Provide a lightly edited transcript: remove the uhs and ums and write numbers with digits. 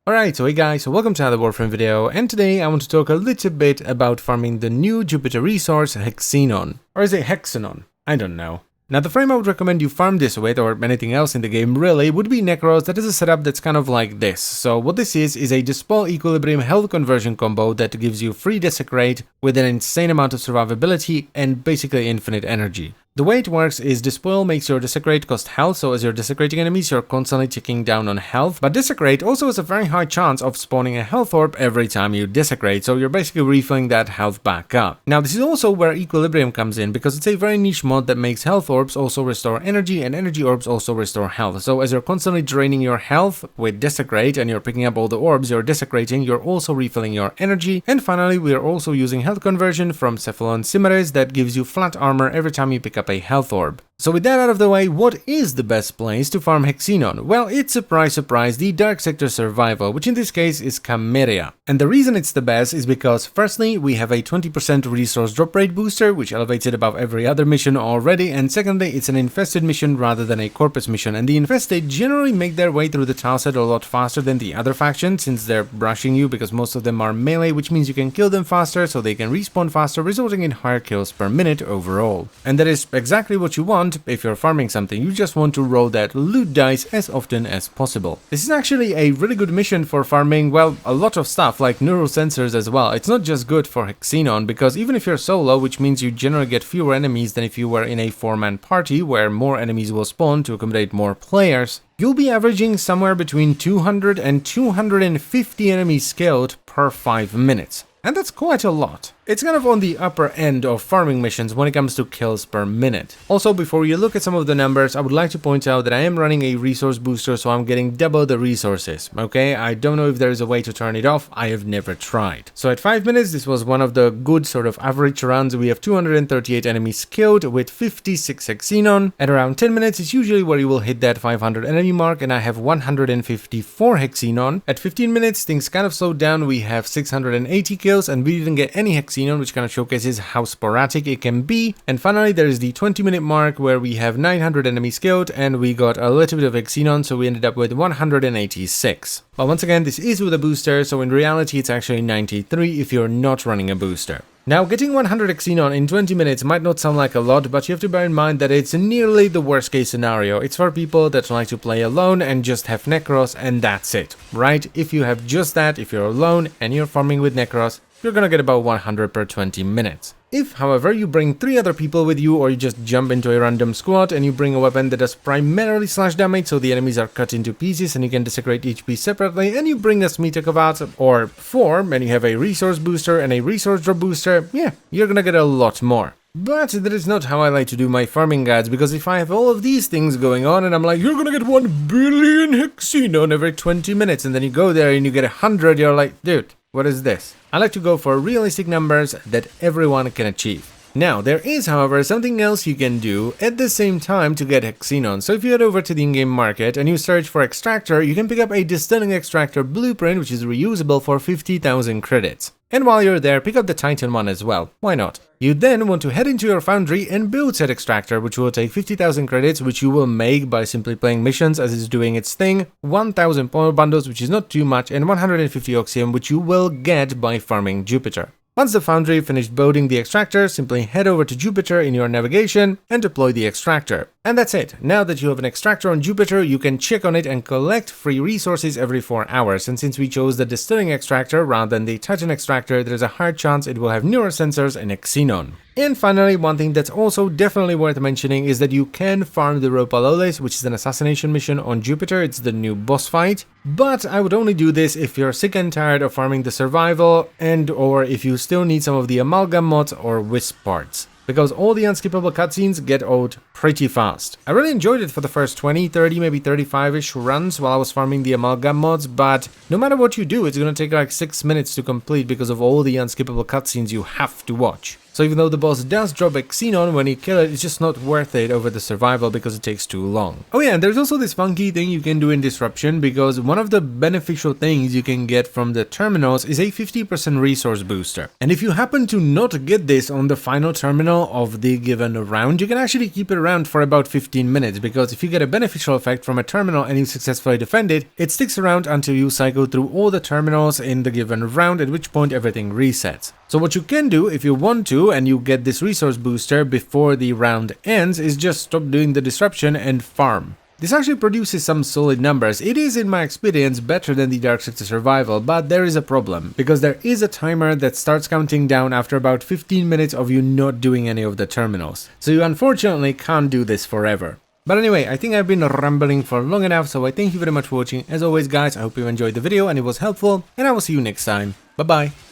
Alright, so hey guys, so welcome to another Warframe video, and today I want to talk a little bit about farming the new Jupiter resource Hexenon. Or is it Hexenon? I don't know. Now the frame I would recommend you farm this with, or anything else in the game really, would be Necros. That is a setup that's kind of like this. So what this is a Dispel Equilibrium health conversion combo that gives you free Desecrate with an insane amount of survivability and basically infinite energy. The way it works is Dispel makes your Desecrate cost health, so as you're desecrating enemies you're constantly ticking down on health, but Desecrate also has a very high chance of spawning a health orb every time you Desecrate, so you're basically refilling that health back up. Now this is also where Equilibrium comes in, because it's a very niche mod that makes health orbs also restore energy and energy orbs also restore health. So as you're constantly draining your health with Desecrate and you're picking up all the orbs you're desecrating, you're also refilling your energy. And finally we are also using health conversion from Cephalon Cimeres that gives you flat armor every time you pick up a health orb. So with that out of the way, what is the best place to farm Hexenon? Well, it's surprise surprise the Dark Sector Survival, which in this case is Cameria. And the reason it's the best is because firstly, we have a 20% resource drop rate booster, which elevates it above every other mission already, and secondly, it's an infested mission rather than a corpus mission, and the infested generally make their way through the tileset a lot faster than the other factions, since they're brushing you, because most of them are melee, which means you can kill them faster so they can respawn faster, resulting in higher kills per minute overall. And that is exactly what you want if you're farming something. You just want to roll that loot dice as often as possible. This is actually a really good mission for farming, well, a lot of stuff like neurosensors as well. It's not just good for Hexenon, because even if you're solo, which means you generally get fewer enemies than if you were in a 4-man party where more enemies will spawn to accommodate more players, you'll be averaging somewhere between 200 and 250 enemies killed per 5 minutes. And that's quite a lot. It's kind of on the upper end of farming missions when it comes to kills per minute. Also, before you look at some of the numbers, I would like to point out that I am running a resource booster, so I'm getting double the resources, okay? I don't know if there is a way to turn it off, I have never tried. So at 5 minutes, this was one of the good sort of average runs. We have 238 enemies killed with 56 Hexenon. At around 10 minutes is usually where you will hit that 500 enemy mark, and I have 154 Hexenon. At 15 minutes, things kind of slowed down. We have 680 kills, and we didn't get any Hexenon, which kind of showcases how sporadic it can be. And finally there is the 20-minute mark where we have 900 enemies killed and we got a little bit of Hexenon, so we ended up with 186. But once again, this is with a booster, so in reality it's actually 93 if you're not running a booster. Now, getting 100 Hexenon in 20 minutes might not sound like a lot, but you have to bear in mind that it's nearly the worst case scenario. It's for people that like to play alone and just have Necros and that's it, right? If you have just that, if you're alone and you're farming with Necros, you're gonna get about 100 per 20 minutes. If, however, you bring 3 other people with you, or you just jump into a random squad and you bring a weapon that does primarily slash damage, so the enemies are cut into pieces and you can desecrate each piece separately, and you bring a Smeetakovac or 4, and you have a resource booster and a resource drop booster, yeah, you're gonna get a lot more. But that is not how I like to do my farming guides, because if I have all of these things going on and I'm like, you're gonna get 1 billion Hexenon every 20 minutes, and then you go there and you get 100, you're like, dude, what is this? I like to go for realistic numbers that everyone can achieve. Now, there is, however, something else you can do at the same time to get Hexenon. So if you head over to the in-game market and you search for Extractor, you can pick up a Distilling Extractor blueprint, which is reusable for 50,000 credits. And while you're there, pick up the Titan one as well. Why not? You then want to head into your foundry and build said extractor, which will take 50,000 credits, which you will make by simply playing missions as it's doing its thing, 1,000 power bundles, which is not too much, and 150 oxium, which you will get by farming Jupiter. Once the foundry finished building the extractor, simply head over to Jupiter in your navigation and deploy the extractor. And that's it. Now that you have an extractor on Jupiter, you can check on it and collect free resources every 4 hours. And since we chose the distilling extractor rather than the Titan extractor, there's a high chance it will have neurosensors and Hexenon. And finally, one thing that's also definitely worth mentioning is that you can farm the Ropalolyst, which is an assassination mission on Jupiter. It's the new boss fight. But I would only do this if you're sick and tired of farming the survival, and or if you still need some of the amalgam mods or wisp parts, because all the unskippable cutscenes get old pretty fast. I really enjoyed it for the first 20, 30, maybe 35-ish runs while I was farming the amalgam mods, but no matter what you do, it's gonna take like 6 minutes to complete because of all the unskippable cutscenes you have to watch. So even though the boss does drop Hexenon when you kill it, it's just not worth it over the survival because it takes too long. Oh yeah, and there's also this funky thing you can do in Disruption, because one of the beneficial things you can get from the terminals is a 50% resource booster. And if you happen to not get this on the final terminal of the given round, you can actually keep it around for about 15 minutes, because if you get a beneficial effect from a terminal and you successfully defend it, it sticks around until you cycle through all the terminals in the given round, at which point everything resets. So what you can do if you want to, and you get this resource booster before the round ends, is just stop doing the disruption and farm. This actually produces some solid numbers. It is, in my experience, better than the Dark Sector Survival, but there is a problem, because there is a timer that starts counting down after about 15 minutes of you not doing any of the terminals. So you unfortunately can't do this forever. But anyway, I think I've been rambling for long enough, so I thank you very much for watching. As always guys, I hope you enjoyed the video and it was helpful, and I will see you next time. Bye bye!